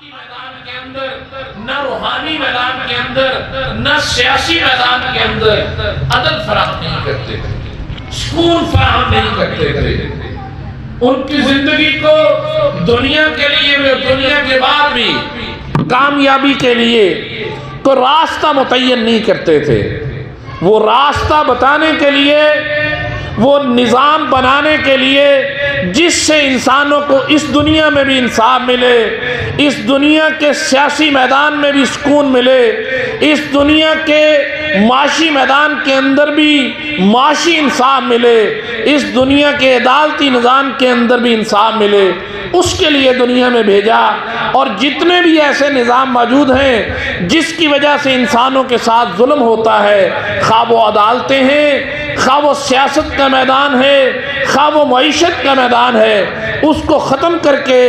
اخلاقی میدان کے اندر، نہ روحانی میدان کے اندر، نہ سیاسی میدان کے اندر عدل فراہم نہیں کرتے تھے، سکون فراہم نہیں کرتے تھے۔ ان کی زندگی کو دنیا کے لیے بھی، دنیا کے بعد بھی کامیابی کے لیے کوئی راستہ متعین نہیں کرتے تھے۔ وہ راستہ بتانے کے لیے، وہ نظام بنانے کے لیے جس سے انسانوں کو اس دنیا میں بھی انصاف ملے، اس دنیا کے سیاسی میدان میں بھی سکون ملے، اس دنیا کے معاشی میدان کے اندر بھی معاشی انصاف ملے، اس دنیا کے عدالتی نظام کے اندر بھی انصاف ملے، اس کے لیے دنیا میں بھیجا۔ اور جتنے بھی ایسے نظام موجود ہیں جس کی وجہ سے انسانوں کے ساتھ ظلم ہوتا ہے، خواہ وہ عدالتیں ہیں، خواہ وہ سیاست کا میدان ہے، خواہ وہ معیشت کا میدان ہے، اس کو ختم کر کے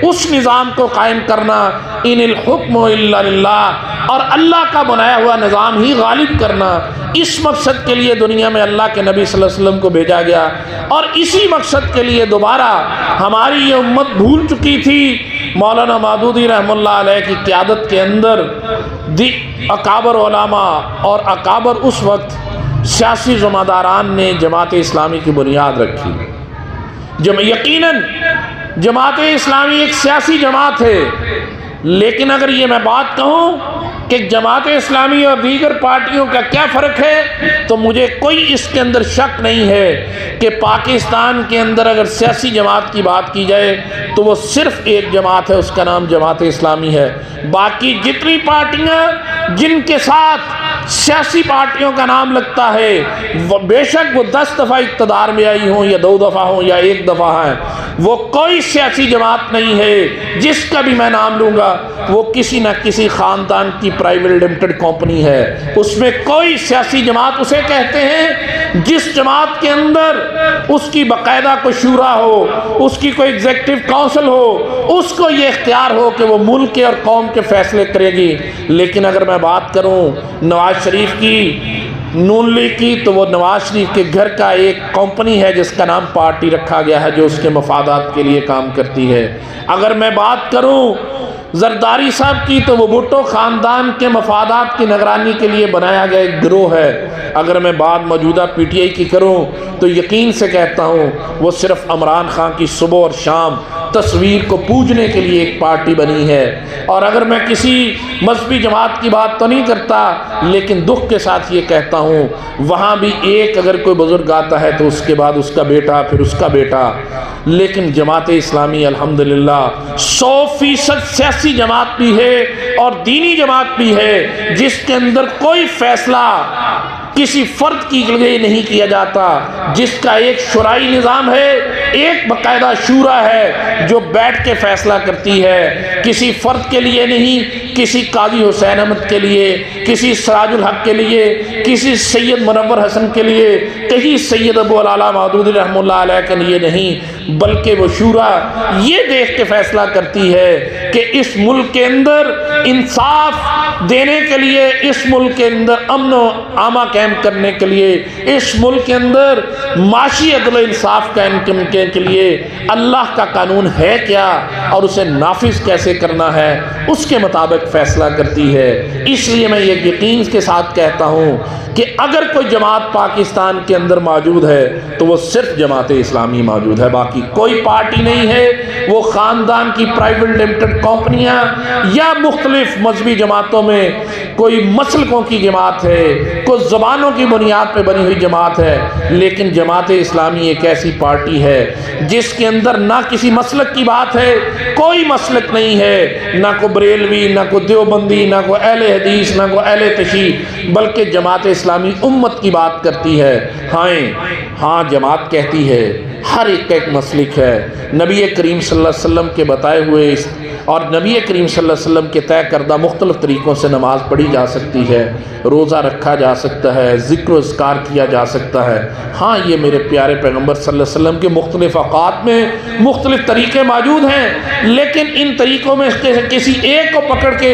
اس نظام کو قائم کرنا، ان الحکم الا للہ، اور اللہ کا بنایا ہوا نظام ہی غالب کرنا، اس مقصد کے لیے دنیا میں اللہ کے نبی صلی اللہ علیہ وسلم کو بھیجا گیا۔ اور اسی مقصد کے لیے دوبارہ ہماری یہ امت بھول چکی تھی۔ مولانا مودودی رحمہ اللہ علیہ کی قیادت کے اندر اکابر علماء اور اکابر اس وقت سیاسی ذمہ داران نے جماعت اسلامی کی بنیاد رکھی۔ یقیناً جماعت اسلامی ایک سیاسی جماعت ہے، لیکن اگر یہ میں بات کہوں کہ جماعت اسلامی اور دیگر پارٹیوں کا کیا فرق ہے، تو مجھے کوئی اس کے اندر شک نہیں ہے کہ پاکستان کے اندر اگر سیاسی جماعت کی بات کی جائے تو وہ صرف ایک جماعت ہے، اس کا نام جماعت اسلامی ہے۔ باقی جتنی پارٹیاں جن کے ساتھ سیاسی پارٹیوں کا نام لگتا ہے، وہ بے شک وہ 10 دفعہ اقتدار میں آئی ہوں یا 2 دفعہ ہوں یا 1 دفعہ ہیں، وہ کوئی سیاسی جماعت نہیں ہے جس کا بھی میں نام لوں گا وہ کسی نہ کسی خاندان کی پرائیویٹ لمیٹڈ کمپنی ہے۔ اس میں کوئی سیاسی جماعت اسے کہتے ہیں جس جماعت کے اندر اس کی باقاعدہ کوئی شورا ہو، اس کی کوئی ایگزیکٹو کونسل ہو، اس کو یہ اختیار ہو کہ وہ ملک کے اور قوم کے فیصلے کرے گی۔ لیکن اگر میں بات کروں نواز شریف کی، نون لیگ کی، تو وہ نواز شریف کے گھر کا ایک کمپنی ہے جس کا نام پارٹی رکھا گیا ہے، جو اس کے مفادات کے لیے کام کرتی ہے۔ اگر میں بات کروں زرداری صاحب کی، تو وہ بھٹو خاندان کے مفادات کی نگرانی کے لیے بنایا گیا ایک گروہ ہے۔ اگر میں بات موجودہ پی ٹی آئی کی کروں تو یقین سے کہتا ہوں وہ صرف عمران خان کی صبح اور شام تصویر کو پوجنے کے لیے ایک پارٹی بنی ہے۔ اور اگر میں کسی مذہبی جماعت کی بات تو نہیں کرتا، لیکن دکھ کے ساتھ یہ کہتا ہوں وہاں بھی ایک اگر کوئی بزرگ آتا ہے تو اس کے بعد اس کا بیٹا، پھر اس کا بیٹا۔ لیکن جماعت اسلامی الحمدللہ 100% سیاسی جماعت بھی ہے اور دینی جماعت بھی ہے، جس کے اندر کوئی فیصلہ کسی فرد کی لیے نہیں کیا جاتا، جس کا ایک شورائی نظام ہے، ایک باقاعدہ شورا ہے جو بیٹھ کے فیصلہ کرتی ہے، کسی فرد کے لیے نہیں، کسی قاضی حسین احمد کے لیے، کسی سراج الحق کے لیے، کسی سید منور حسن کے لیے، کہیں سید ابو العلا مودودی رحمہ اللہ علیہ کے لیے نہیں، بلکہ وہ شورا یہ دیکھ کے فیصلہ کرتی ہے کہ اس ملک کے اندر انصاف دینے کے لیے، اس ملک کے اندر امن و امان قائم کرنے کے لیے، اس ملک کے اندر معاشی عدل و انصاف قائم کرنے کے لیے اللہ کا قانون ہے کیا اور اسے نافذ کیسے کرنا ہے، اس کے مطابق فیصلہ کرتی ہے۔ اس لیے میں یہ یقین کے ساتھ کہتا ہوں کہ اگر کوئی جماعت پاکستان کے اندر موجود ہے تو وہ صرف جماعت اسلامی موجود ہے، باقی کوئی پارٹی نہیں ہے۔ وہ خاندان کی پرائیویٹ لمیٹڈ کمپنیاں یا مختلف مذہبی جماعتوں میں کوئی مسلکوں کی جماعت ہے، کوئی زبانوں کی بنیاد پہ بنی ہوئی جماعت ہے، لیکن جماعت اسلامی ایک ایسی پارٹی ہے جس کے اندر نہ کسی مسلک کی بات ہے، کوئی مسلک نہیں ہے، نہ کوئی بریلوی، نہ کوئی دیوبندی، نہ کوئی اہل حدیث، نہ کوئی اہل تشیع، بلکہ جماعت اسلامی امت کی بات کرتی ہے۔ ہاں جماعت کہتی ہے ہر ایک کا ایک مسلک ہے، نبی کریم صلی اللہ علیہ وسلم کے بتائے ہوئے اور نبی کریم صلی اللہ علیہ وسلم کے طے کردہ مختلف طریقوں سے نماز پڑھی جا سکتی ہے، روزہ رکھا جا سکتا ہے، ذکر و اذکار کیا جا سکتا ہے۔ ہاں یہ میرے پیارے پیغمبر صلی اللہ علیہ وسلم کے مختلف اوقات میں مختلف طریقے موجود ہیں، لیکن ان طریقوں میں کسی ایک کو پکڑ کے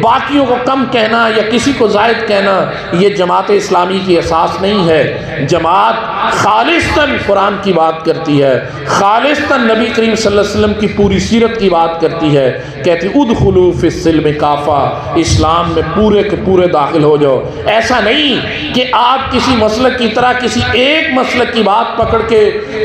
باقیوں کو کم کہنا یا کسی کو زائد کہنا یہ جماعت اسلامی کی اساس نہیں ہے۔ جماعت خالصتاً قرآن کی بات کرتی ہے، خالصتاً نبی کریم صلی اللہ علیہ وسلم کی پوری سیرت کی بات کرتی ہے، کہتی ادخلوا فی السلم کافہ، اسلام میں پورے کے پورے داخل ہو جاؤ۔ ایسا نہیں کہ آپ کسی مسلک کی طرح کسی ایک مسلک کی بات پکڑ کے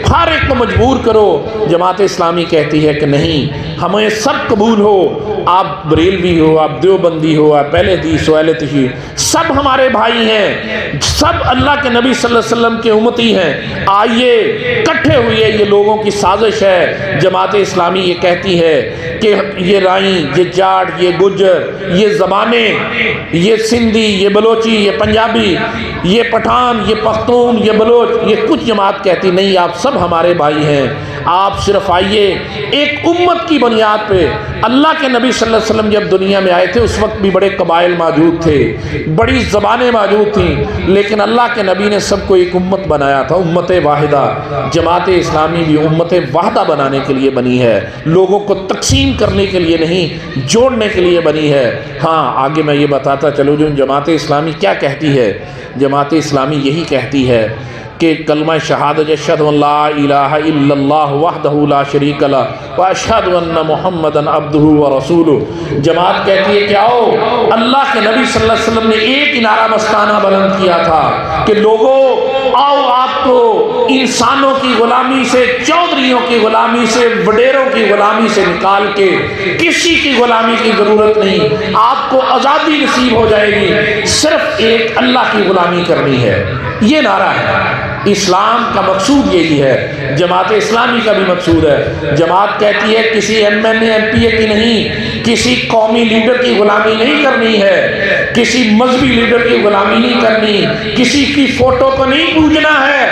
ہر ایک کو مجبور کرو۔ جماعت اسلامی کہتی ہے کہ نہیں، ہمیں سب قبول ہو، آپ بریلوی ہو، آپ دیوبندی ہو، آپ اہل حدیث ہو، اہل تشیع، سب ہمارے بھائی ہیں، سب اللہ کے نبی صلی اللہ علیہ وسلم کے امتی ہیں، آئیے اکٹھے ہوئے۔ یہ لوگوں کی سازش ہے۔ جماعت اسلامی یہ کہتی ہے کہ یہ رائیں، یہ جاٹ، یہ گجر، یہ زبانیں، یہ سندھی، یہ بلوچی، یہ پنجابی، یہ پٹھان، یہ پختون، یہ بلوچ، یہ کچھ جماعت کہتی نہیں، آپ سب ہمارے بھائی ہیں، آپ صرف آئیے ایک امت کی بنیاد پہ۔ اللہ کے نبی صلی اللہ علیہ وسلم جب دنیا میں آئے تھے اس وقت بھی بڑے قبائل موجود تھے، بڑی زبانیں موجود تھیں، لیکن اللہ کے نبی نے سب کو ایک امت بنایا تھا، امت واحدہ۔ جماعت اسلامی بھی امت واحدہ بنانے کے لیے بنی ہے، لوگوں کو تقسیم کرنے کے لیے نہیں، جوڑنے کے لیے بنی ہے۔ ہاں آگے میں یہ بتاتا چلو جو جماعت اسلامی کیا کہتی ہے۔ جماعت اسلامی یہی کہتی ہے کہ کلمہ شہادت اشہد ان لا الہ الا اللہ وحدہ لا شریک لہ واشہد ان محمدًا عبدہ ورسولہ۔ جماعت کہتی ہے کہ آؤ، اللہ کے نبی صلی اللہ علیہ وسلم نے ایک نعرہ مستانہ بلند کیا تھا کہ لوگوں آؤ، آپ کو انسانوں کی غلامی سے، چودھریوں کی غلامی سے، وڈیروں کی غلامی سے نکال کے کسی کی غلامی کی ضرورت نہیں، آپ کو آزادی نصیب ہو جائے گی، صرف ایک اللہ کی غلامی کرنی ہے۔ یہ نعرہ ہے۔ اسلام کا مقصود یہی ہے، جماعت اسلامی کا بھی مقصود ہے۔ جماعت کہتی ہے کسی M N A M P A کی نہیں، کسی قومی لیڈر کی غلامی نہیں کرنی ہے، کسی مذہبی لیڈر کی غلامی نہیں کرنی، کسی کی فوٹو کو نہیں پوجنا ہے،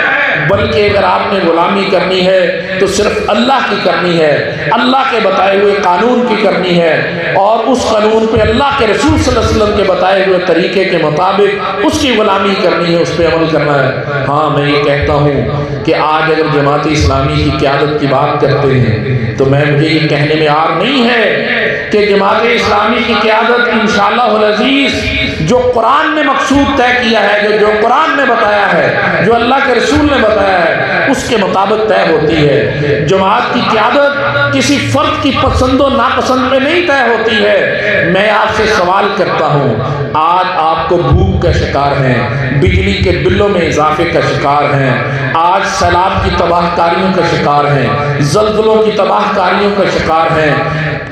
بلکہ اگر آپ نے غلامی کرنی ہے تو صرف اللہ کی کرنی ہے، اللہ کے بتائے ہوئے قانون کی کرنی ہے، اور اس قانون پہ اللہ کے رسول صلی اللہ علیہ وسلم کے بتائے ہوئے طریقے کے مطابق اس کی غلامی کرنی ہے، اس پہ عمل کرنا ہے۔ ہاں میں یہ کہتا ہوں کہ آج اگر جماعت اسلامی کی قیادت کی بات کرتے ہیں تو مجھے یہ کہنے میں عار نہیں ہے کہ جماعت اسلامی کی قیادت انشاءاللہ العزیز جو قرآن نے مقصود طے کیا ہے، جو قرآن نے بتایا ہے، جو اللہ کے رسول نے بتایا ہے، اس کے مطابق طے ہوتی ہے۔ جماعت کی قیادت کسی فرد کی پسند و ناپسند میں نہیں طے ہوتی ہے۔ میں آپ سے سوال کرتا ہوں، آج آپ کو بھوک کا شکار ہیں، بجلی کے بلوں میں اضافے کا شکار ہیں، آج سیلاب کی تباہ کاریوں کا شکار ہیں، زلزلوں کی تباہ کاریوں کا شکار ہیں،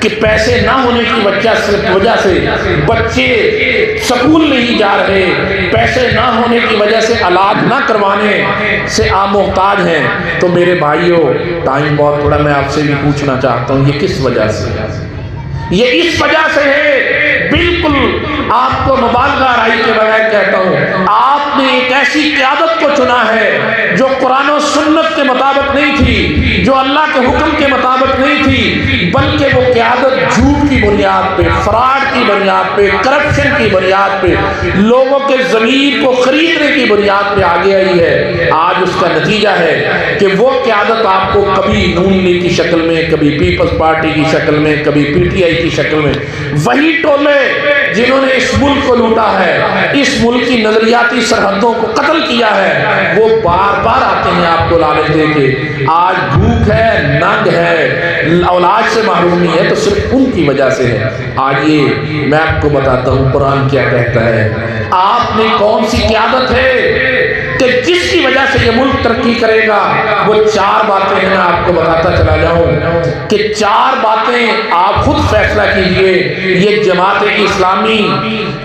کہ پیسے نہ ہونے کی وجہ سے بچے سکول نہیں جا رہے، پیسے نہ ہونے کی وجہ سے علاج نہ کروانے سے آپ محتاج ہیں۔ تو میرے بھائیوں، ٹائم بہت تھوڑا، میں آپ سے بھی پوچھنا چاہتا ہوں یہ کس وجہ سے؟ یہ اس وجہ سے ہے، بالکل آپ کو مبالغہ آرائی کے بغیر کہتا ہوں، آپ نے ایک ایسی قیادت کو چنا ہے جو قرآن و سنت کے مطابق نہیں تھی، جو اللہ کے حکم کے مطابق نہیں تھی، بلکہ وہ قیادت جھوٹ کی بنیاد پہ، فراڈ کی بنیاد پہ، کرپشن کی بنیاد پہ، لوگوں کے ضمیر کو خریدنے کی بنیاد پہ آگے آئی ہے۔ آج اس کا نتیجہ ہے کہ وہ قیادت آپ کو کبھی نون لیگ کی شکل میں، کبھی پیپلز پارٹی کی شکل میں، کبھی پی ٹی آئی کی شکل میں، وہی ٹولے جنہوں نے اس ملک کو لوٹا ہے، اس ملک کی نظریاتی سرحدوں کو قتل کیا ہے، وہ بار بار آتے ہیں آپ کو لالچ دے کے۔ آج بھوک ہے، ننگ ہے، اولاد سے محرومی ہے تو صرف ان کی وجہ سے ہے۔ آئیے میں آپ کو بتاتا ہوں قرآن کیا کہتا ہے۔ آپ نے کون سی قیادت ہے کہ جس کی وجہ سے یہ ملک ترقی کرے گا؟ وہ چار باتیں ہیں، میں آپ کو بتاتا چلا جاؤں کہ چار باتیں آپ خود فیصلہ کیجئے۔ یہ جماعت اسلامی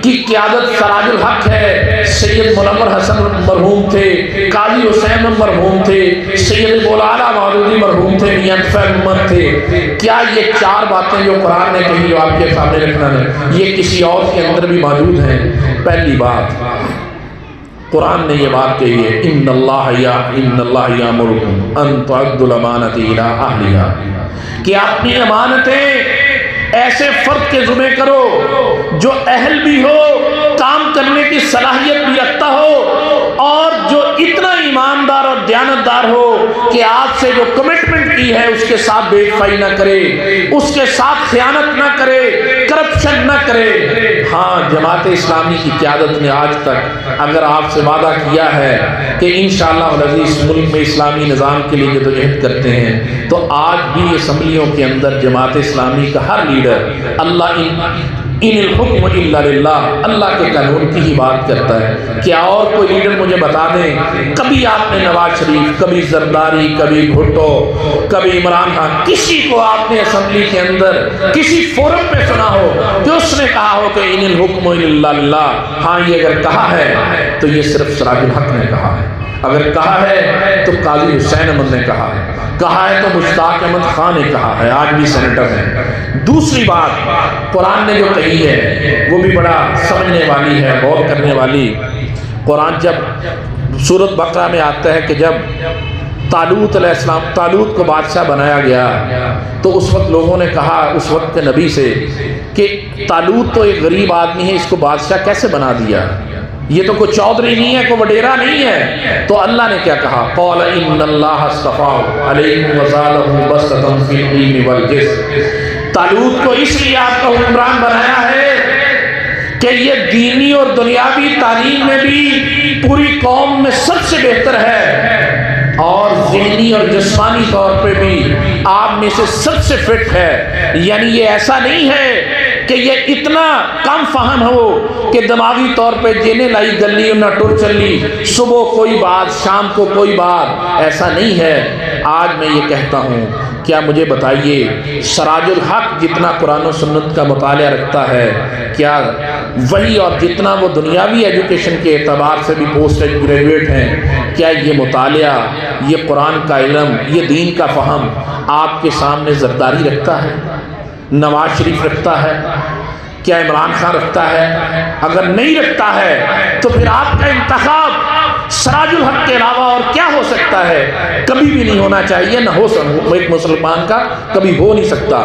کی قیادت سراج الحق ہے، سید منور حسن مرحوم تھے، قاضی حسین مرحوم تھے، سید مولانا مودودی مرحوم تھے، میاں طفیل محمد تھے۔ کیا یہ چار باتیں جو قرآن نے کہی جو آپ کے سامنے رکھنا ہے یہ کسی اور کے اندر بھی موجود ہیں؟ پہلی بات، قرآن نے یہ بات کہی ہے، ان اللہ یامرکم ان تعدوا الامانات الی اہلھا، کہ اپنی امانتیں ایسے فرد کے ذمہ کرو جو اہل بھی ہو، کام کرنے کی صلاحیت بھی رکھتا ہو، اور جو اتنا ایماندار اور دیانتدار ہو کہ آپ سے جو کمٹمنٹ کی ہے اس کے ساتھ بے وفائی نہ کرے، اس کے ساتھ خیانت نہ کرے، کرپشن نہ کرے۔ ہاں، جماعت اسلامی کی قیادت نے آج تک اگر آپ سے وعدہ کیا ہے کہ انشاءاللہ العزیز ملک میں اسلامی نظام کے لیے جدوجہد کرتے ہیں، تو آج بھی اسمبلیوں کے اندر جماعت اسلامی کا ہر لیڈر اللہ ان الحکم الا للہ، اللہ کے قانون کی ہی بات کرتا ہے۔ کیا اور کوئی لیڈر مجھے بتا دیں کبھی آپ نے نواز شریف، کبھی زرداری، کبھی بھٹو، کبھی عمران خان، کسی کو آپ نے اسمبلی کے اندر کسی فورم پہ سنا ہو کہ اس نے کہا ہو کہ ان الحکم الا للہ؟ ہاں، یہ اگر کہا ہے تو یہ صرف سراج الحق نے کہا ہے، اگر کہا ہے تو قاضی حسین احمد نے کہا ہے، کہا ہے تو مشتاق احمد خان نے کہا ہے، آج بھی سینیٹر ہیں۔ دوسری بات قرآن نے جو کہی ہے وہ بھی بڑا سمجھنے والی ہے، غور کرنے والی۔ قرآن جب سورۃ بقرہ میں آتا ہے کہ جب طالوت علیہ السلام، طالوت کو بادشاہ بنایا گیا، تو اس وقت لوگوں نے کہا اس وقت کے نبی سے کہ طالوت تو ایک غریب آدمی ہے، اس کو بادشاہ کیسے بنا دیا؟ یہ تو کوئی چودھری نہیں ہے، کوئی وڈیرا نہیں ہے۔ تو اللہ نے کیا کہا؟ قال ان اللہ اصطفاہ علیکم وزادہ بسطۃ فی العلم والجسم۔ طالوت کو اس لیے آپ کا حکمران بنایا ہے کہ یہ دینی اور دنیاوی تعلیم میں بھی پوری قوم میں سب سے بہتر ہے، اور ذہنی اور جسمانی طور پہ بھی آپ میں سے سب سے فٹ ہے۔ یعنی یہ ایسا نہیں ہے کہ یہ اتنا کم فہم ہو کہ دماغی طور پہ جینے لائی گلی نہ ٹر چلی، صبح کوئی بات شام کو کوئی بات، ایسا نہیں ہے۔ آج میں یہ کہتا ہوں، کیا مجھے بتائیے سراج الحق جتنا قرآن و سنت کا مطالعہ رکھتا ہے، کیا وہی اور جتنا وہ دنیاوی ایجوکیشن کے اعتبار سے بھی پوسٹ گریجویٹ ہیں، کیا یہ مطالعہ، یہ قرآن کا علم، یہ دین کا فہم آپ کے سامنے زرداری رکھتا ہے؟ نواز شریف رکھتا ہے؟ کیا عمران خان رکھتا ہے؟ اگر نہیں رکھتا ہے تو پھر آپ کا انتخاب سراج الحق کے علاوہ اور کیا ہو سکتا ہے؟ کبھی بھی نہیں ہونا چاہیے، نہ ہو سکتا، ایک مسلمان کا کبھی ہو نہیں سکتا۔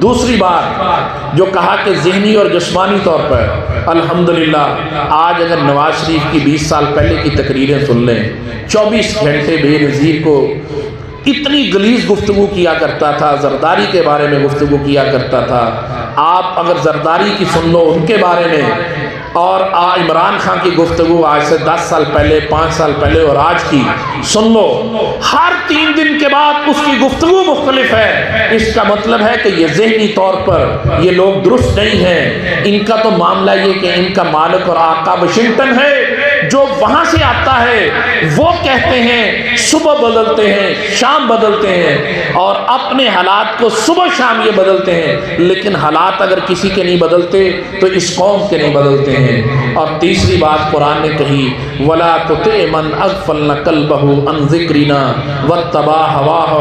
دوسری بات جو کہا کہ ذہنی اور جسمانی طور پر، الحمدللہ آج اگر نواز شریف کی 20 سال پہلے کی تقریریں سن لیں، 24 گھنٹے بے نظیر کو اتنی غلیظ گفتگو کیا کرتا تھا، زرداری کے بارے میں گفتگو کیا کرتا تھا۔ آپ اگر زرداری کی سن لو ان کے بارے میں، اور عمران خان کی گفتگو آج سے 10 سال پہلے، 5 سال پہلے اور آج کی سن لو، ہر 3 دن کے بعد اس کی گفتگو مختلف ہے۔ اس کا مطلب ہے کہ یہ ذہنی طور پر یہ لوگ درست نہیں ہیں۔ ان کا تو معاملہ یہ کہ ان کا مالک اور آقا واشنگٹن ہے، جو وہاں سے آتا ہے وہ کہتے ہیں صبح بدلتے ہیں، شام بدلتے ہیں، اور اپنے حالات کو صبح شام یہ بدلتے ہیں، لیکن حالات اگر کسی کے نہیں بدلتے تو اس قوم کے نہیں بدلتے ہیں۔ اور تیسری بات قرآن نے کہی، وَلَا تُطِعْ مَنْ أَغْفَلْنَا قَلْبَهُ عَنْ ذِكْرِنَا وَاتَّبَعَ هَوَاهُ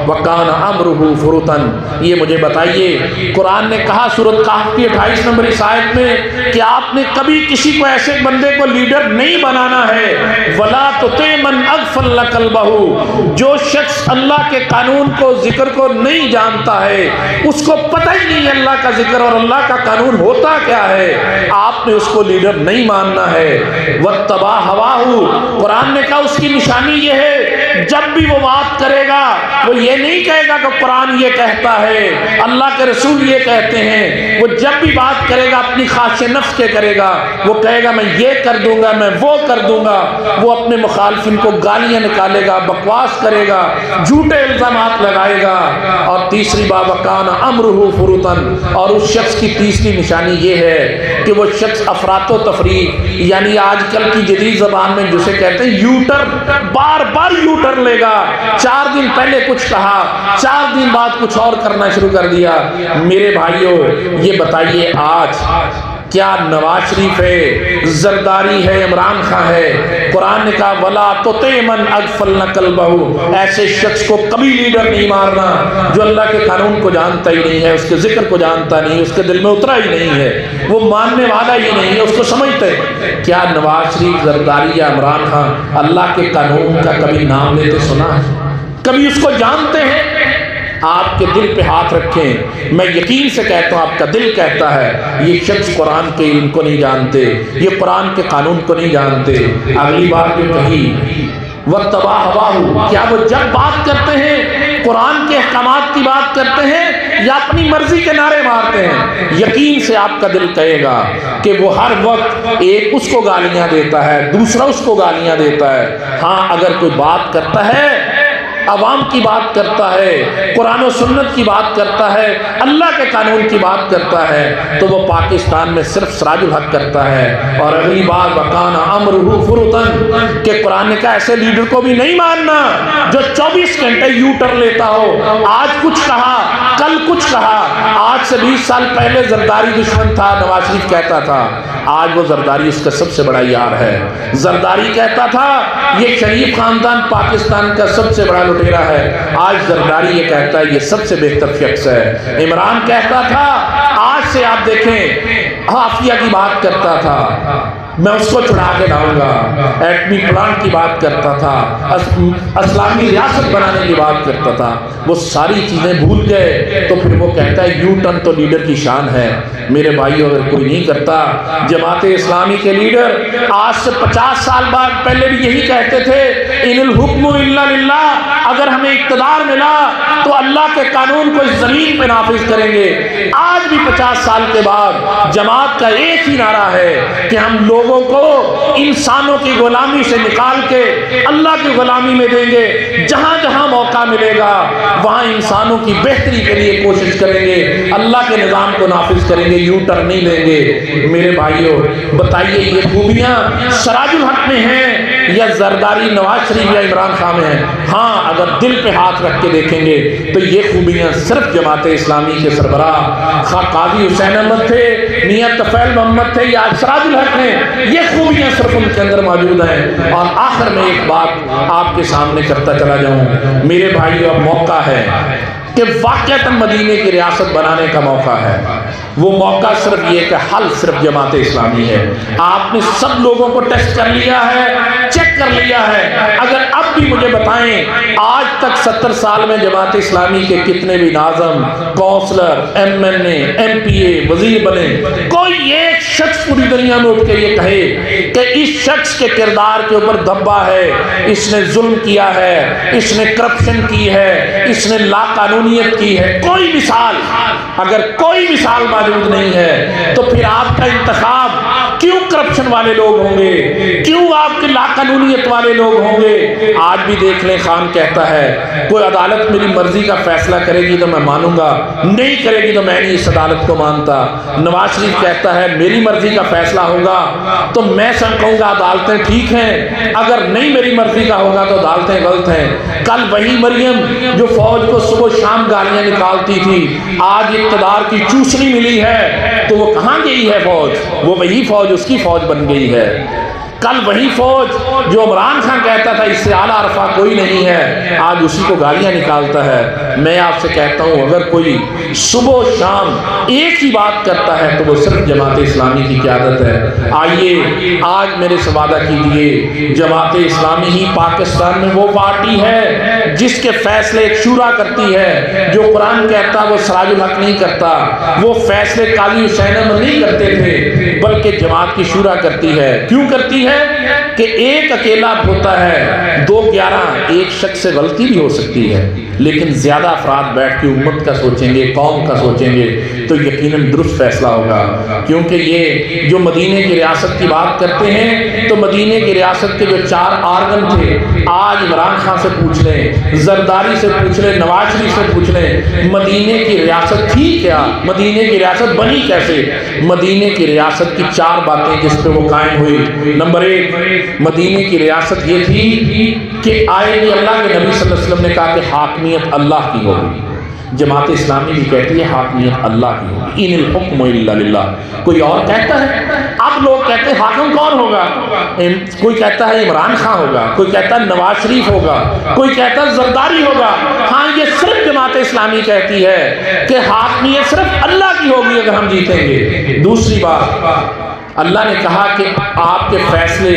وَكَانَ أَمْرُهُ فُرُطًا۔ یہ مجھے بتائیے، قرآن نے کہا سورۃ کہف کی 28 نمبر اس آیت میں کہ آپ نے کبھی کسی کو ایسے بندے کو لیڈر نہیں بنانا ہے۔ وَلَا تُطِعْ مَنْ أَغْفَلْنَا قَلْبَهُ، جو شخص اللہ کے قانون کو، ذکر کو نہیں جانتا ہے، اس کو پتہ ہی نہیں اللہ کا ذکر اور اللہ کا قانون ہوتا کیا ہے، آپ نے اس کو لیڈر نہیں ماننا ہے۔ وَاتَّبَعَ هَوَاهُ، قرآن نے کہا اس کی نشانی یہ ہے جب بھی وہ بات کرے گا وہ یہ نہیں کہے گا کہ قرآن یہ کہتا ہے، اللہ کے رسول یہ کہتے ہیں۔ وہ جب بھی بات کرے گا اپنی خواہش نفس کے کرے گا، وہ کہے گا میں یہ کر دوں گا، میں وہ کر دوں گا، وہ اپنے مخالفین کو گالیاں نکالے گا، بکواس کرے گا، جھوٹے الزامات لگائے گا۔ اور تیسری بات وَكَانَ أَمْرُهُ فُرُطًا، اور اس شخص کی تیسری نشانی یہ ہے کہ وہ شخص افراط و تفریط، یعنی آج کل کی جدید زبان میں جسے کہتے ہیں you turn, bar bar you turn لے گا۔ 4 دن پہلے کچھ کہا، 4 دن بعد کچھ اور کرنا شروع کر دیا۔ میرے بھائیوں یہ بتائیے آج کیا نواز شریف ہے، زرداری ہے، عمران خان ہے؟ قرآن نے کہا وَلَا تُطِعْ مَنْ أَغْفَلْنَا قَلْبَهُ، ایسے شخص کو کبھی لیڈر نہیں مارنا جو اللہ کے قانون کو جانتا ہی نہیں ہے، اس کے ذکر کو جانتا نہیں، اس کے دل میں اترا ہی نہیں ہے، وہ ماننے والا ہی نہیں ہے، اس کو سمجھتے ہیں۔ کیا نواز شریف، زرداری یا عمران خان اللہ کے قانون کا کبھی نام لیتے سنا ہے؟ کبھی اس کو جانتے ہیں؟ آپ کے دل پہ ہاتھ رکھیں، میں یقین سے کہتا ہوں آپ کا دل کہتا ہے یہ شخص قرآن کے علم کو نہیں جانتے، یہ قرآن کے قانون کو نہیں جانتے۔ اگلی بات جو کہی وَاتَّبَعَ هَوَاهُ، کیا وہ جب بات کرتے ہیں قرآن کے احکامات کی بات کرتے ہیں یا اپنی مرضی کے نعرے مارتے ہیں؟ یقین سے آپ کا دل کہے گا کہ وہ ہر وقت ایک اس کو گالیاں دیتا ہے، دوسرا اس کو گالیاں دیتا ہے۔ ہاں اگر کوئی بات کرتا ہے، عوام کی بات کرتا ہے، قرآن و سنت کی بات کرتا ہے، اللہ کے قانون کی بات کرتا ہے، تو وہ پاکستان میں صرف سراج الحق کرتا ہے۔ اور اگلی بات وَقَانَ أَمْرُهُ فُرُطًا، کہ قرآن نے کہا ایسے لیڈر کو بھی نہیں ماننا جو 24 گھنٹے یو ٹرن لیتا ہو، آج کچھ کہا کل کچھ کہا۔ آج سے 20 سال پہلے زرداری دشمن تھا، نواز شریف کہتا تھا، آج وہ زرداری اس کا سب سے بڑا یار ہے۔ زرداری کہتا تھا یہ شریف خاندان پاکستان کا سب سے بڑا لٹیرا ہے، آج زرداری یہ کہتا ہے یہ سب سے بہتر شخص ہے۔ عمران کہتا تھا، آج سے آپ دیکھیں عافیہ کی بات کرتا تھا، میں اس کو چھڑا کے لاؤں گا، ایٹمی پلانٹ کی بات کرتا تھا، اسلامی ریاست بنانے کی بات کرتا تھا، وہ ساری چیزیں بھول گئے۔ تو پھر وہ کہتا ہے یو ٹرن تو لیڈر کی شان ہے۔ میرے بھائیو اگر کوئی نہیں کرتا، جماعت اسلامی کے لیڈر آج سے 50 سال بعد پہلے بھی یہی کہتے تھے ان الحکم الا للہ، اگر ہمیں اقتدار ملا تو اللہ کے قانون کو اس زمین پہ نافذ کریں گے۔ آج بھی 50 سال کے بعد جماعت کا ایک ہی نعرہ ہے کہ ہم لوگوں کو انسانوں کی غلامی سے نکال کے اللہ کی غلامی میں دیں گے، جہاں جہاں موقع ملے گا وہاں انسانوں کی بہتری کے لیے کوشش کریں گے، اللہ کے نظام کو نافذ کریں گے، یو ٹرن نہیں لیں گے۔ میرے بھائیوں بتائیے یہ خوبیاں سراج الحق میں ہیں یا زرداری نواز شریف یا عمران خان میں ہیں؟ ہاں اگر دل پہ ہاتھ رکھ کے دیکھیں گے تو یہ خوبیاں صرف جماعت اسلامی کے سربراہ خواہ قاضی حسین احمد تھے، میاں طفیل محمد تھے یا سراج الحق ہیں، یہ خوبیاں صرف ان کے اندر موجود ہیں۔ اور آخر میں ایک بات آپ کے سامنے کرتا چلا جاؤں، میرے بھائیو اب موقع ہے کہ واقعتاً مدینے کی ریاست بنانے کا موقع ہے۔ وہ موقع صرف یہ کہ حل صرف جماعت اسلامی ہے۔ آپ نے سب لوگوں کو ٹیسٹ کر لیا ہے، چیک کر لیا ہے، اگر اب بھی مجھے بتائیں آج تک 70 سال میں جماعت اسلامی کے کتنے بھی ناظم، counsellor, M N A, M P اے، وزیر بنے، کوئی ایک شخص پوری دنیا میں اٹھ کے یہ کہے کہ اس شخص کے کردار کے اوپر دھبا ہے، اس نے ظلم کیا ہے، اس نے کرپشن کی ہے، اس نے لا قانونیت کی ہے؟ کوئی مثال، اگر کوئی مثال موجود نہیں ہے تو پھر آپ کا انتخاب کیوں کرپشن والے لوگ ہوں گے، کیوں آپ کے لا قانونیت والے لوگ ہوں گے؟ آج بھی دیکھ لیں، خان کہتا ہے کوئی عدالت میری مرضی کا فیصلہ کرے گی تو میں مانوں گا، نہیں کرے گی تو میں نہیں اس عدالت کو مانتا۔ نواز شریف کہتا ہے میری مرضی کا فیصلہ ہوگا تو میں کہوں گا عدالتیں ٹھیک ہیں، اگر نہیں میری مرضی کا ہوگا تو عدالتیں غلط ہیں۔ کل وہی مریم جو فوج کو صبح شام گالیاں نکالتی تھی، آج اقتدار کی چوسنی ملی ہے تو وہ کہاں گئی ہے فوج؟ وہ وہی فوج اس کی فوج بن گئی ہے۔ کل وہی فوج جو عمران خان کہتا تھا اس سے اعلیٰ عرفہ کوئی نہیں ہے، آج اسی کو گالیاں نکالتا ہے۔ میں آپ سے کہتا ہوں اگر کوئی صبح و شام ایک ہی بات کرتا ہے تو وہ صرف جماعت اسلامی کی قیادت ہے۔ آئیے آج میرے سے وعدہ کیجیے، جماعت اسلامی ہی پاکستان میں وہ پارٹی ہے جس کے فیصلے ایک شورا کرتی ہے، جو قرآن کہتا وہ سراج الحق نہیں کرتا، وہ فیصلے قاضی حسین احمد نہیں کرتے تھے بلکہ جماعت کی شورا کرتی ہے۔ کیوں کرتی ہے؟ کہ ایک اکیلا ہوتا ہے 2-11، ایک شخص سے غلطی بھی ہو سکتی ہے لیکن زیادہ افراد بیٹھ کے امت کا سوچیں گے، قوم کا سوچیں گے تو یقیناً درست فیصلہ ہوگا۔ کیونکہ یہ جو مدینے کی ریاست کی بات کرتے ہیں تو مدینے کی ریاست کے جو 4 آرگن تھے، آج عمران خان سے پوچھ لیں، زرداری سے پوچھ لیں، نواز شریف سے پوچھ لیں، مدینے کی ریاست تھی کیا؟ مدینے کی ریاست بنی کیسے؟ مدینے کی ریاست کی 4 باتیں جس پہ وہ قائم ہوئی۔ نمبر 1، مدینے کی ریاست یہ تھی کہ آئے کہ اللہ کے نبی صلی اللہ علیہ وسلم نے کہا کہ حاکمیت اللہ کی ہوگی۔ جماعت اسلامی بھی کہتی ہے حاکمیت اللہ کی ہوگی، ان الحکم الا للہ۔ کوئی اور کہتا ہے، اب لوگ کہتے ہیں حاکم کون ہوگا؟ کوئی کہتا ہے عمران خان ہوگا، کوئی کہتا ہے نواز شریف ہوگا، کوئی کہتا ہے زرداری ہوگا۔ ہاں یہ صرف جماعت اسلامی کہتی ہے کہ حاکمیت صرف اللہ کی ہوگی اگر ہم جیتیں گے۔ دوسری بات، اللہ نے کہا کہ آپ کے فیصلے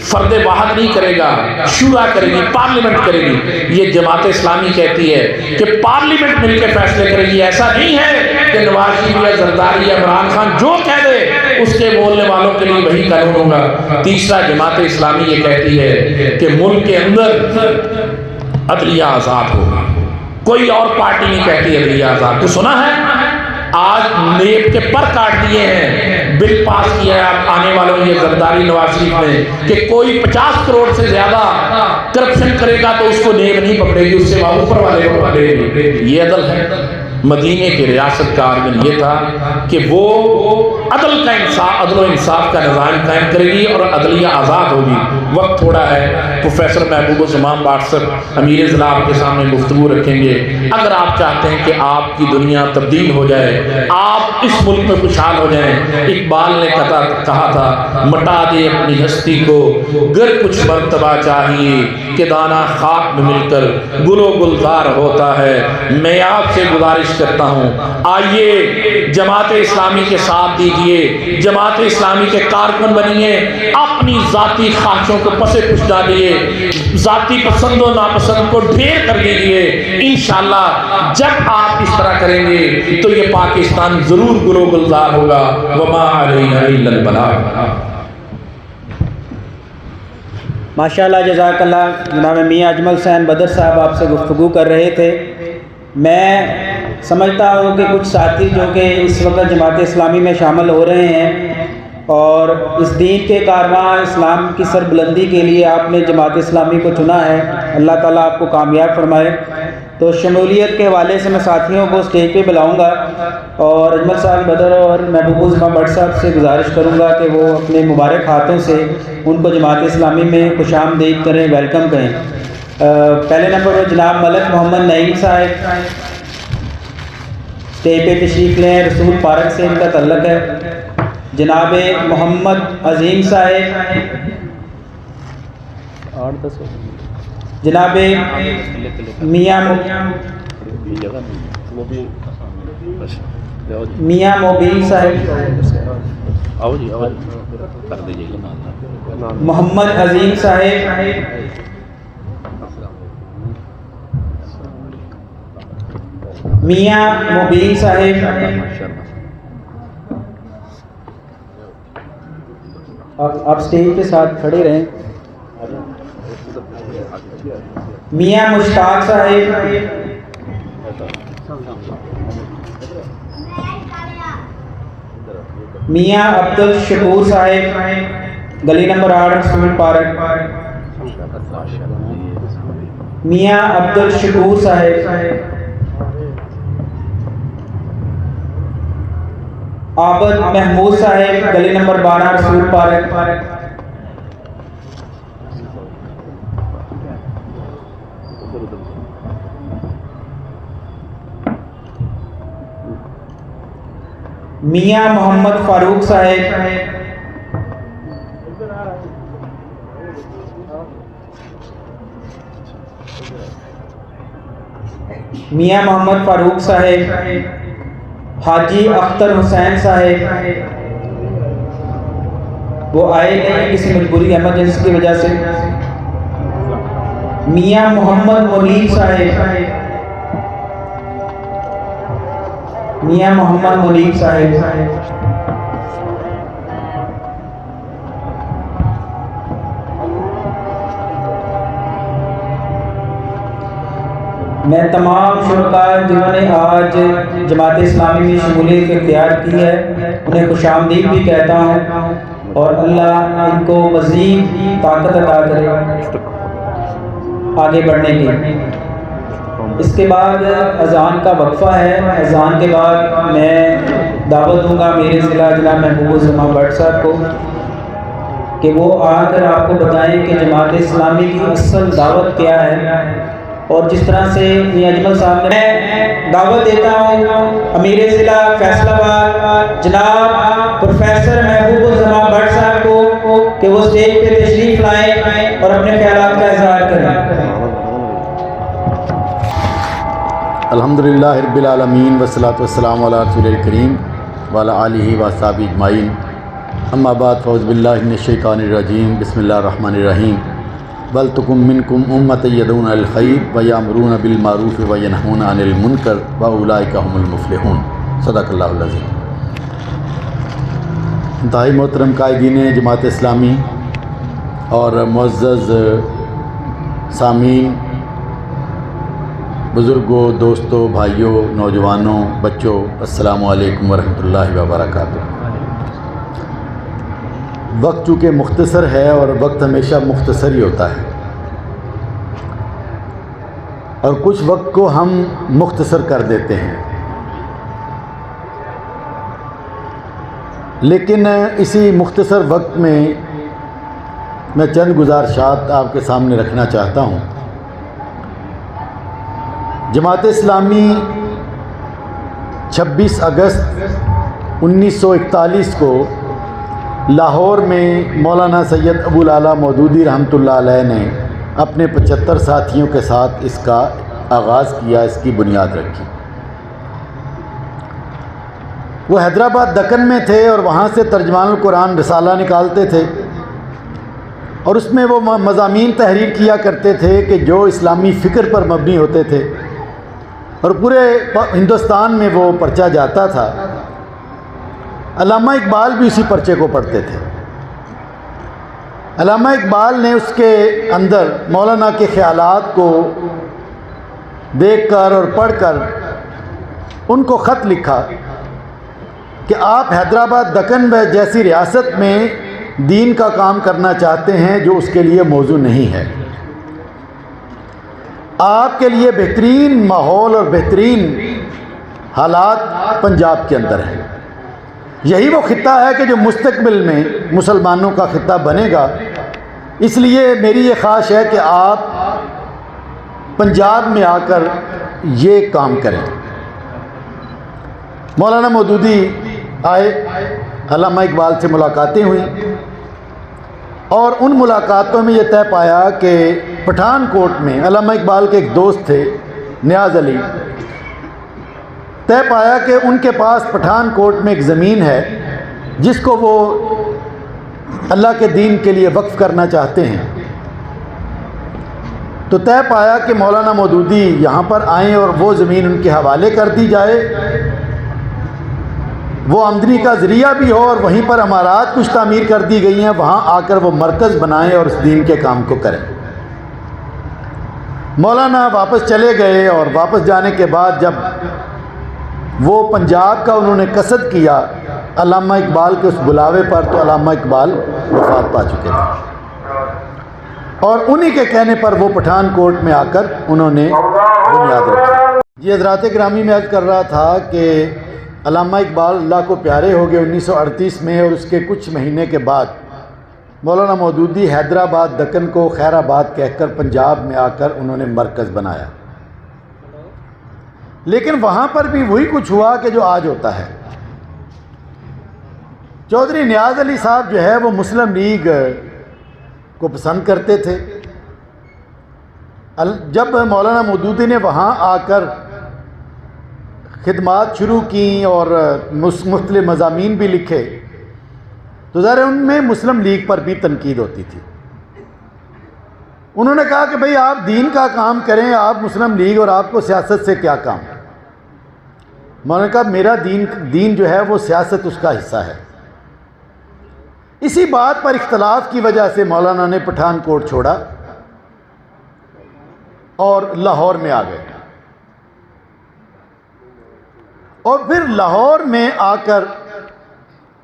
فرد واحد نہیں کرے گا، شورا کرے گی، پارلیمنٹ کرے گی۔ یہ جماعت اسلامی کہتی ہے کہ پارلیمنٹ مل کے فیصلے کرے گی، ایسا نہیں ہے کہ نواز شریف یا زرداری یا عمران خان جو کہہ دے اس کے بولنے والوں کے لیے وہی قانون ہوگا۔ تیسرا، جماعت اسلامی یہ کہتی ہے کہ ملک کے اندر عدلیہ آزاد ہوگا، کوئی اور پارٹی نہیں کہتی عدلیہ آزاد۔ تو سنا ہے آج نیب کے پر کاٹ دیے ہیں، بل پاس کیا ہے آنے والوں یہ زرداری نواز شریف نے کہ کوئی 50 کروڑ سے زیادہ کرپشن کرے گا تو اس کو نیب نہیں پکڑے گی، اس سے اوپر والے کو پکڑے گی۔ یہ عدل ہے۔ مدینے کی ریاست کا آرگن یہ تھا کہ وہ عدل کا انصاف، عدل و انصاف کا نظام قائم کرے گی اور عدلیہ آزاد ہوگی۔ وقت تھوڑا ہے، پروفیسر محبوب الزمان بٹ صاحب امیر اضلاع آپ کے سامنے گفتگو رکھیں گے۔ اگر آپ چاہتے ہیں کہ آپ کی دنیا تبدیل ہو جائے، آپ اس ملک میں خوشحال ہو جائیں، اقبال نے کہا تھا مٹا دے اپنی ہستی کو گر کچھ مرتبہ چاہیے کہ دانا خاک میں مل کر گل و گلزار ہوتا ہے۔ میں آپ سے گزارش کرتا ہوں، آئیے جماعت اسلامی کے ساتھ دیجئے، جماعت اسلامی کے کارکن بنیے، اپنی ذاتی خواہشوں کو پسے پش ڈالیے، ذاتی پسند و ناپسند کو ڈھیر کر دیجئے۔ انشاءاللہ جب آپ اس طرح کریں گے تو یہ پاکستان ضرور گل و گلزار ہوگا۔ وما علینا الا البلاغ۔ ماشاءاللہ، جزاک اللہ۔ جناب میاں اجمل حسین بدر صاحب آپ سے گفتگو کر رہے تھے۔ میں سمجھتا ہوں کہ کچھ ساتھی جو کہ اس وقت جماعت اسلامی میں شامل ہو رہے ہیں اور اس دین کے کارواں اسلام کی سربلندی کے لیے آپ نے جماعت اسلامی کو چنا ہے، اللہ تعالیٰ آپ کو کامیاب فرمائے۔ تو شمولیت کے حوالے سے میں ساتھیوں کو اسٹیج پہ بلاؤں گا اور اجمل صاحب بدر اور محبوب الزمان بٹ صاحب سے گزارش کروں گا کہ وہ اپنے مبارک ہاتھوں سے ان کو جماعت اسلامی میں خوش آمدید کریں، ویلکم کریں۔ پہلے نمبر پر جناب ملک محمد نعیم صاحب اسٹیج پہ تشریف لیں، رسول پارک سے ان کا تعلق ہے۔ جناب محمد عظیم صاحب، جناب میاں موبین صاحب، محمد عظیم صاحب، میاں مبین صاحب، آپ اسٹیج کے ساتھ کھڑے رہیں۔ میاں مشتاق صاحب، میاں عبد الشکور صاحب، گلی نمبر 8 رسول پارک۔ میاں عبد الشکور صاحب، عابد محمود صاحب، گلی نمبر 12 رسول پارک۔ میاں محمد فاروق صاحب، میاں محمد فاروق صاحب، حاجی اختر حسین صاحب، وہ آئے نہیں کسی مجبوری ایمرجنسی کی وجہ سے۔ میاں محمد منیر صاحب، میاں محمد منیر صاحب، میں تمام شرکاء جنہوں نے آج جماعت اسلامی میں شمولیت اختیار کی ہے انہیں خوش آمدید بھی کہتا ہوں اور اللہ ان کو مزید طاقت عطا کرے آگے بڑھنے کی۔ اس کے بعد اذان کا وقفہ ہے، اذان کے بعد میں دعوت دوں گا میرے ضلع جناب محبوب الزمان بٹ صاحب کو کہ وہ آ کر آپ کو بتائیں کہ جماعت اسلامی کی اصل دعوت کیا ہے۔ اور جس طرح سے میاں اجمل صاحب نے، میں دعوت دیتا ہوں امیر ضلع فیصل آباد جناب پروفیسر محبوب الزمان بٹ صاحب کو کہ وہ اسٹیج پہ تشریف لائیں اور اپنے خیالات کا اظہار کریں۔ الحمدللہ رب العالمین والصلاۃ والسلام علی رسول الکریم وعلی آلہ وصحبہ اجمعین۔ اما بعد فاعوذ باللہ من الشیطان الرجیم بسم اللہ الرحمن الرحیم ولتکم منکم امۃ یدعون الی الخیر ویأمرون بالمعروف وینہون عن المنکر واولئک هم المفلحون۔ صدق اللہ العظیم۔ انتہائی محترم قائدین جماعت اسلامی اور معزز سامعین، بزرگوں، دوستوں، بھائیوں، نوجوانوں، بچوں، السلام علیکم ورحمۃ اللہ وبرکاتہ۔ وقت چونکہ مختصر ہے اور وقت ہمیشہ مختصر ہی ہوتا ہے، اور کچھ وقت کو ہم مختصر کر دیتے ہیں، لیکن اسی مختصر وقت میں چند گزارشات آپ کے سامنے رکھنا چاہتا ہوں۔ جماعت اسلامی 26 اگست 1941 کو لاہور میں مولانا سید ابو العلا مودودی رحمۃ اللہ علیہ نے اپنے 75 ساتھیوں کے ساتھ اس کا آغاز کیا، اس کی بنیاد رکھی۔ وہ حیدرآباد دکن میں تھے اور وہاں سے ترجمان القرآن رسالہ نکالتے تھے، اور اس میں وہ مضامین تحریر کیا کرتے تھے کہ جو اسلامی فکر پر مبنی ہوتے تھے، اور پورے ہندوستان میں وہ پرچہ جاتا تھا۔ علامہ اقبال بھی اسی پرچے کو پڑھتے تھے۔ علامہ اقبال نے اس کے اندر مولانا کے خیالات کو دیکھ کر اور پڑھ کر ان کو خط لکھا کہ آپ حیدرآباد دکن جیسی ریاست میں دین کا کام کرنا چاہتے ہیں جو اس کے لیے موزوں نہیں ہے۔ آپ کے لیے بہترین ماحول اور بہترین حالات پنجاب کے اندر ہیں۔ یہی وہ خطہ ہے کہ جو مستقبل میں مسلمانوں کا خطہ بنے گا، اس لیے میری یہ خواہش ہے کہ آپ پنجاب میں آ کر یہ کام کریں۔ مولانا مودودی آئے، علامہ اقبال سے ملاقاتیں ہوئیں، اور ان ملاقاتوں میں یہ طے پایا کہ پٹھان کوٹ میں علامہ اقبال کے ایک دوست تھے نیاز علی، طے پایا کہ ان کے پاس پٹھان کوٹ میں ایک زمین ہے جس کو وہ اللہ کے دین کے لیے وقف کرنا چاہتے ہیں۔ تو طے پایا کہ مولانا مودودی یہاں پر آئیں اور وہ زمین ان کے حوالے کر دی جائے، وہ آمدنی کا ذریعہ بھی ہو، اور وہیں پر عمارات کچھ تعمیر کر دی گئی ہیں، وہاں آ کر وہ مرکز بنائیں اور اس دین کے کام کو کریں۔ مولانا واپس چلے گئے، اور واپس جانے کے بعد جب وہ پنجاب کا انہوں نے قصد کیا علامہ اقبال کے اس بلاوے پر، تو علامہ اقبال وفات پا چکے تھے، اور انہی کے کہنے پر وہ پٹھان کوٹ میں آ کر انہوں نے بنیاد رکھی۔ جی حضرات گرامی، میں عرض کر رہا تھا کہ علامہ اقبال اللہ کو پیارے ہو گئے 1938 میں، اور اس کے کچھ مہینے کے بعد مولانا مودودی حیدرآباد دکن کو خیر آباد کہہ کر پنجاب میں آ کر انہوں نے مرکز بنایا۔ لیکن وہاں پر بھی وہی کچھ ہوا کہ جو آج ہوتا ہے۔ چودھری نیاز علی صاحب جو ہے وہ مسلم لیگ کو پسند کرتے تھے۔ جب مولانا مودودی نے وہاں آ کر خدمات شروع کیں اور مختلف مضامین بھی لکھے، تو ظاہر ان میں مسلم لیگ پر بھی تنقید ہوتی تھی۔ انہوں نے کہا کہ بھئی آپ دین کا کام کریں، آپ مسلم لیگ، اور آپ کو سیاست سے کیا کام؟ میں نے کہا میرا دین جو ہے وہ سیاست اس کا حصہ ہے۔ اسی بات پر اختلاف کی وجہ سے مولانا نے پٹھان کوٹ چھوڑا اور لاہور میں آ گئے، اور پھر لاہور میں آ کر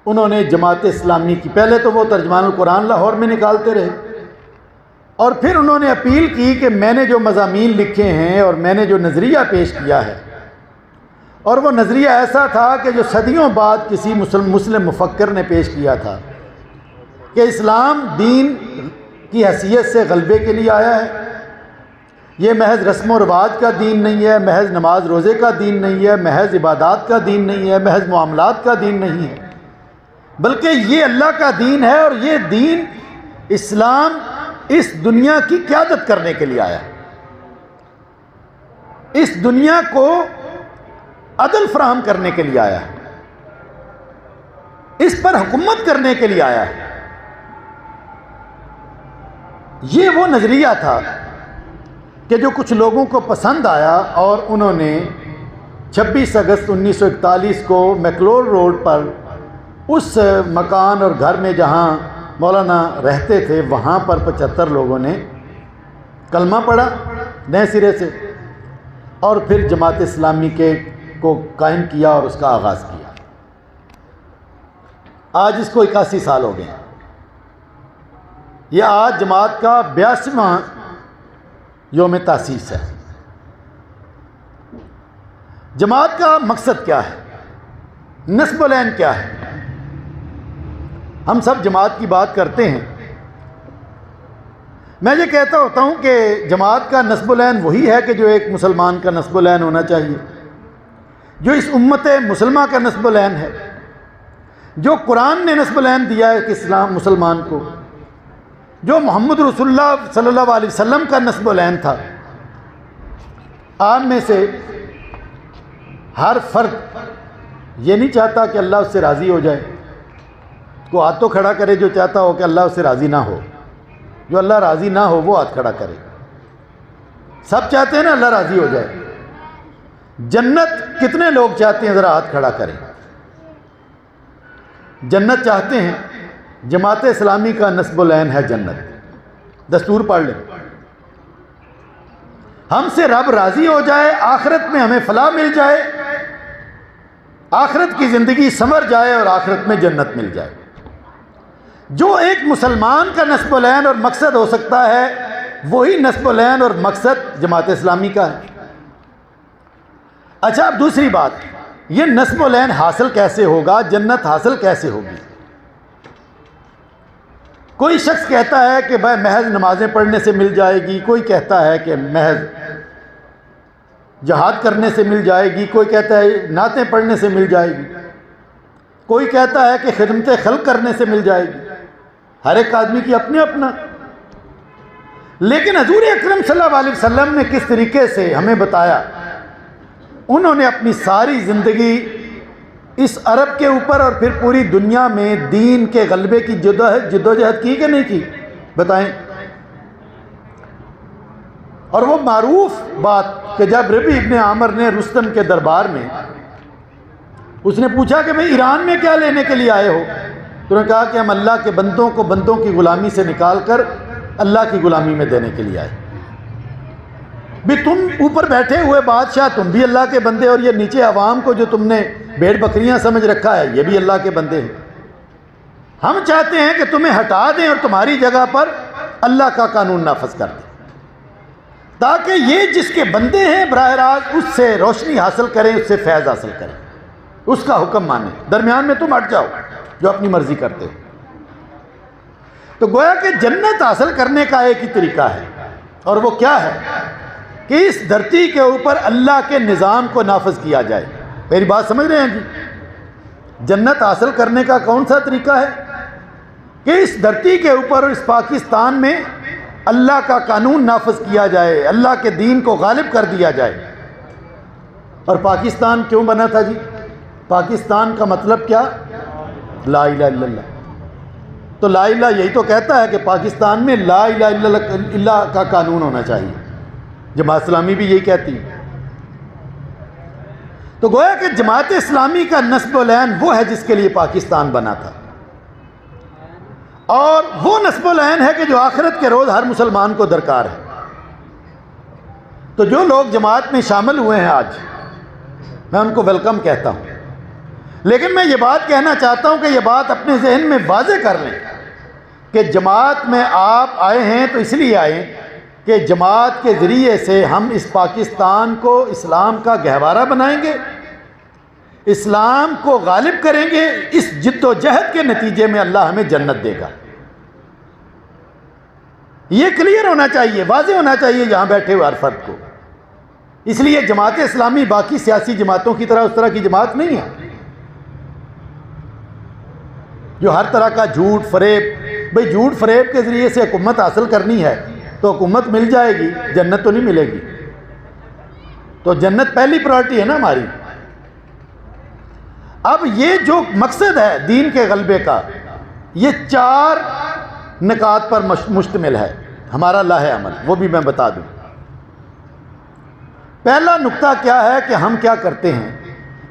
انہوں نے جماعت اسلامی کی، پہلے تو وہ ترجمان القرآن لاہور میں نکالتے رہے، اور پھر انہوں نے اپیل کی کہ میں نے جو مضامین لکھے ہیں اور میں نے جو نظریہ پیش کیا ہے، اور وہ نظریہ ایسا تھا کہ جو صدیوں بعد کسی مسلم مفکر نے پیش کیا تھا کہ اسلام دین کی حیثیت سے غلبے کے لیے آیا ہے، یہ محض رسم و رواج کا دین نہیں ہے، محض نماز روزے کا دین نہیں ہے، محض عبادات کا دین نہیں ہے، محض معاملات کا دین نہیں ہے، بلکہ یہ اللہ کا دین ہے، اور یہ دین اسلام اس دنیا کی قیادت کرنے کے لیے آیا ہے، اس دنیا کو عدل فراہم کرنے کے لیے آیا ہے۔ اس پر حکومت کرنے کے لیے آیا ہے۔ یہ وہ نظریہ تھا کہ جو کچھ لوگوں کو پسند آیا اور انہوں نے 26 اگست 1941 کو میکلور روڈ پر اس مکان اور گھر میں جہاں مولانا رہتے تھے وہاں پر 75 لوگوں نے کلمہ پڑھا نئے سرے سے، اور پھر جماعت اسلامی کو قائم کیا اور اس کا آغاز کیا۔ آج اس کو 81 سال ہو گئے ہیں۔ یہ آج جماعت کا 82واں یوم تاسیس ہے۔ جماعت کا مقصد کیا ہے؟ نصب العین کیا ہے؟ ہم سب جماعت کی بات کرتے ہیں۔ میں یہ کہتا ہوتا ہوں کہ جماعت کا نصب العین وہی ہے کہ جو ایک مسلمان کا نصب العین ہونا چاہیے، جو اس امت مسلمہ کا نصب العین ہے، جو قرآن نے نصب العین دیا ہے کہ اسلام مسلمان کو، جو محمد رسول اللہ صلی اللہ علیہ وسلم کا نصب العین تھا۔ آپ میں سے ہر فرد یہ نہیں چاہتا کہ اللہ اس سے راضی ہو جائے، کو ہاتھ تو کھڑا کرے جو چاہتا ہو کہ اللہ اس سے راضی نہ ہو۔ جو اللہ راضی نہ ہو وہ ہاتھ کھڑا کرے۔ سب چاہتے ہیں نا اللہ راضی ہو جائے۔ جنت کتنے لوگ چاہتے ہیں؟ ذرا ہاتھ کھڑا کریں۔ جنت چاہتے ہیں۔ جماعت اسلامی کا نصب العین ہے جنت۔ دستور پڑھ لیں، ہم سے رب راضی ہو جائے، آخرت میں ہمیں فلاح مل جائے، آخرت کی زندگی سنور جائے اور آخرت میں جنت مل جائے۔ جو ایک مسلمان کا نصب العین اور مقصد ہو سکتا ہے وہی نصب العین اور مقصد جماعت اسلامی کا ہے۔ اچھا، اب دوسری بات، یہ نصب العین حاصل کیسے ہوگا؟ جنت حاصل کیسے ہوگی؟ کوئی شخص کہتا ہے کہ بھائی محض نمازیں پڑھنے سے مل جائے گی، کوئی کہتا ہے کہ محض جہاد کرنے سے مل جائے گی، کوئی کہتا ہے نعتیں پڑھنے سے مل جائے گی، کوئی کہتا ہے کہ خدمت خلق کرنے سے مل جائے گی۔ ہر ایک آدمی کی اپنے اپنا۔ لیکن حضور اکرم صلی اللہ علیہ وسلم نے کس طریقے سے ہمیں بتایا، انہوں نے اپنی ساری زندگی اس عرب کے اوپر اور پھر پوری دنیا میں دین کے غلبے کی جدوجہد کی کہ نہیں کی؟ بتائیں۔ اور وہ معروف بات کہ جب ربیع ابن عامر نے رستم کے دربار میں اس نے پوچھا کہ بھئی ایران میں کیا لینے کے لیے آئے ہو، تو انہوں نے کہا کہ ہم اللہ کے بندوں کو بندوں کی غلامی سے نکال کر اللہ کی غلامی میں دینے کے لیے آئے۔ بھی تم اوپر بیٹھے ہوئے بادشاہ تم بھی اللہ کے بندے، اور یہ نیچے عوام کو جو تم نے بھیڑ بکریاں سمجھ رکھا ہے یہ بھی اللہ کے بندے ہیں۔ ہم چاہتے ہیں کہ تمہیں ہٹا دیں اور تمہاری جگہ پر اللہ کا قانون نافذ کر دیں، تاکہ یہ جس کے بندے ہیں براہ راست اس سے روشنی حاصل کریں، اس سے فیض حاصل کریں، اس کا حکم مانیں، درمیان میں تم ہٹ جاؤ جو اپنی مرضی کرتے ہو۔ تو گویا کہ جنت حاصل کرنے کا ایک ہی طریقہ ہے، اور وہ کیا ہے کہ اس دھرتی کے اوپر اللہ کے نظام کو نافذ کیا جائے۔ میری بات سمجھ رہے ہیں جی؟ جنت حاصل کرنے کا کون سا طریقہ ہے کہ اس دھرتی کے اوپر اور اس پاکستان میں اللہ کا قانون نافذ کیا جائے، اللہ کے دین کو غالب کر دیا جائے۔ اور پاکستان کیوں بنا تھا جی؟ پاکستان کا مطلب کیا؟ لا الہ الا اللہ۔ تو لا الہ یہی تو کہتا ہے کہ پاکستان میں لا الہ الا اللہ کا قانون ہونا چاہیے۔ جماعت اسلامی بھی یہی کہتی ہے۔ تو گویا کہ جماعت اسلامی کا نصب العین وہ ہے جس کے لیے پاکستان بنا تھا، اور وہ نصب العین ہے کہ جو آخرت کے روز ہر مسلمان کو درکار ہے۔ تو جو لوگ جماعت میں شامل ہوئے ہیں آج، میں ان کو ویلکم کہتا ہوں، لیکن میں یہ بات کہنا چاہتا ہوں کہ یہ بات اپنے ذہن میں واضح کر لیں کہ جماعت میں آپ آئے ہیں تو اس لیے آئے کہ جماعت کے ذریعے سے ہم اس پاکستان کو اسلام کا گہوارہ بنائیں گے، اسلام کو غالب کریں گے، اس جد و جہد کے نتیجے میں اللہ ہمیں جنت دے گا۔ یہ کلیئر ہونا چاہیے، واضح ہونا چاہیے یہاں بیٹھے ہوئے ہر فرد کو۔ اس لیے جماعت اسلامی باقی سیاسی جماعتوں کی طرح اس طرح کی جماعت نہیں ہے جو ہر طرح کا جھوٹ فریب، بھئی جھوٹ فریب کے ذریعے سے حکومت حاصل کرنی ہے تو حکومت مل جائے گی، جنت تو نہیں ملے گی۔ تو جنت پہلی پرائرٹی ہے نا ہماری۔ اب یہ جو مقصد ہے دین کے غلبے کا، یہ 4 نکات پر مشتمل ہے ہمارا لاہ عمل، وہ بھی میں بتا دوں۔ پہلا نقطہ کیا ہے کہ ہم کیا کرتے ہیں،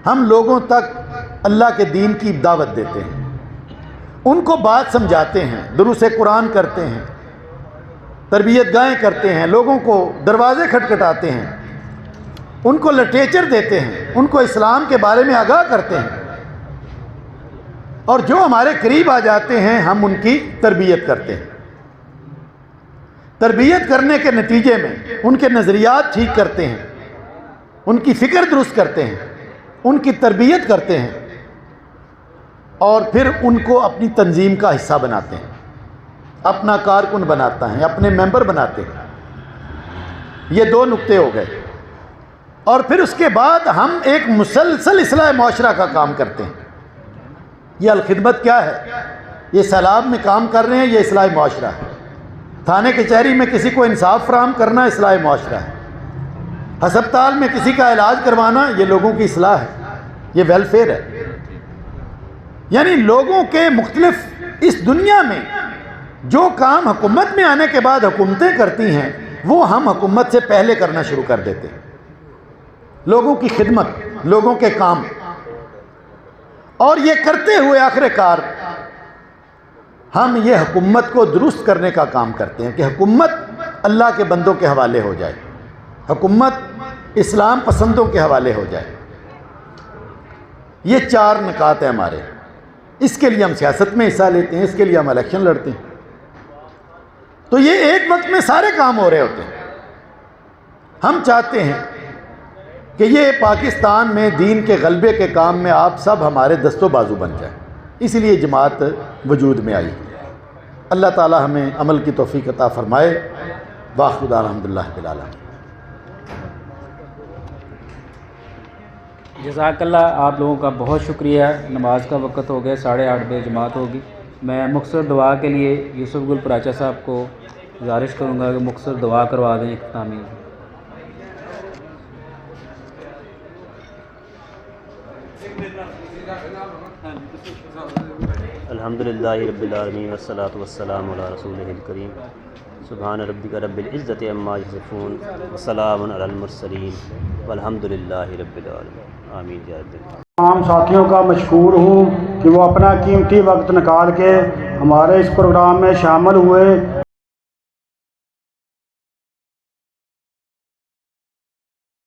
ہم لوگوں تک اللہ کے دین کی دعوت دیتے ہیں، ان کو بات سمجھاتے ہیں، دروس قرآن کرتے ہیں، تربیت گاہیں کرتے ہیں، لوگوں کو دروازے کھٹکھٹاتے ہیں، ان کو لٹریچر دیتے ہیں، ان کو اسلام کے بارے میں آگاہ کرتے ہیں، اور جو ہمارے قریب آ جاتے ہیں ہم ان کی تربیت کرتے ہیں۔ تربیت کرنے کے نتیجے میں ان کے نظریات ٹھیک کرتے ہیں، ان کی فکر درست کرتے ہیں، ان کی تربیت کرتے ہیں، اور پھر ان کو اپنی تنظیم کا حصہ بناتے ہیں، اپنا کارکن بناتا ہے، اپنے ممبر بناتے ہیں۔ یہ 2 نقطے ہو گئے۔ اور پھر اس کے بعد ہم ایک مسلسل اصلاح معاشرہ کا کام کرتے ہیں۔ یہ الخدمت کیا ہے؟ یہ سیلاب میں کام کر رہے ہیں، یہ اصلاح معاشرہ ہے۔ تھانے کچہری میں کسی کو انصاف فراہم کرنا اصلاح معاشرہ ہے۔ ہسپتال میں کسی کا علاج کروانا یہ لوگوں کی اصلاح ہے، یہ ویلفیئر ہے۔ یعنی لوگوں کے مختلف اس دنیا میں جو کام حکومت میں آنے کے بعد حکومتیں کرتی ہیں وہ ہم حکومت سے پہلے کرنا شروع کر دیتے ہیں۔ لوگوں کی خدمت، لوگوں کے کام، اور یہ کرتے ہوئے آخر کار ہم یہ حکومت کو درست کرنے کا کام کرتے ہیں کہ حکومت اللہ کے بندوں کے حوالے ہو جائے، حکومت اسلام پسندوں کے حوالے ہو جائے۔ یہ 4 نکات ہیں ہمارے۔ اس کے لیے ہم سیاست میں حصہ لیتے ہیں، اس کے لیے ہم الیکشن لڑتے ہیں۔ تو یہ ایک وقت میں سارے کام ہو رہے ہوتے ہیں۔ ہم چاہتے ہیں کہ یہ پاکستان میں دین کے غلبے کے کام میں آپ سب ہمارے دست و بازو بن جائیں، اسی لیے جماعت وجود میں آئی۔ اللہ تعالی ہمیں عمل کی توفیق عطا فرمائے۔ واخر دعوانا الحمدللہ رب العالمین۔ جزاک اللہ، آپ لوگوں کا بہت شکریہ۔ نماز کا وقت ہو گیا، 8:30 بجے جماعت ہوگی۔ میں مختصر دعا کے لیے یوسف گل پراچا صاحب کو گزارش کروں گا کہ مختصر دعا کروا دیں اختتامی۔ الحمدللہ رب العالمین والصلاة والسلام علی رسولہ الکریم۔ سبحان ربک رب العزت عما یصفون وسلام علی المرسلین والحمدللہ رب العالمین، آمین یا رب العالمین۔ تمام ساتھیوں کا مشکور ہوں کہ وہ اپنا قیمتی وقت نکال کے ہمارے اس پروگرام میں شامل ہوئے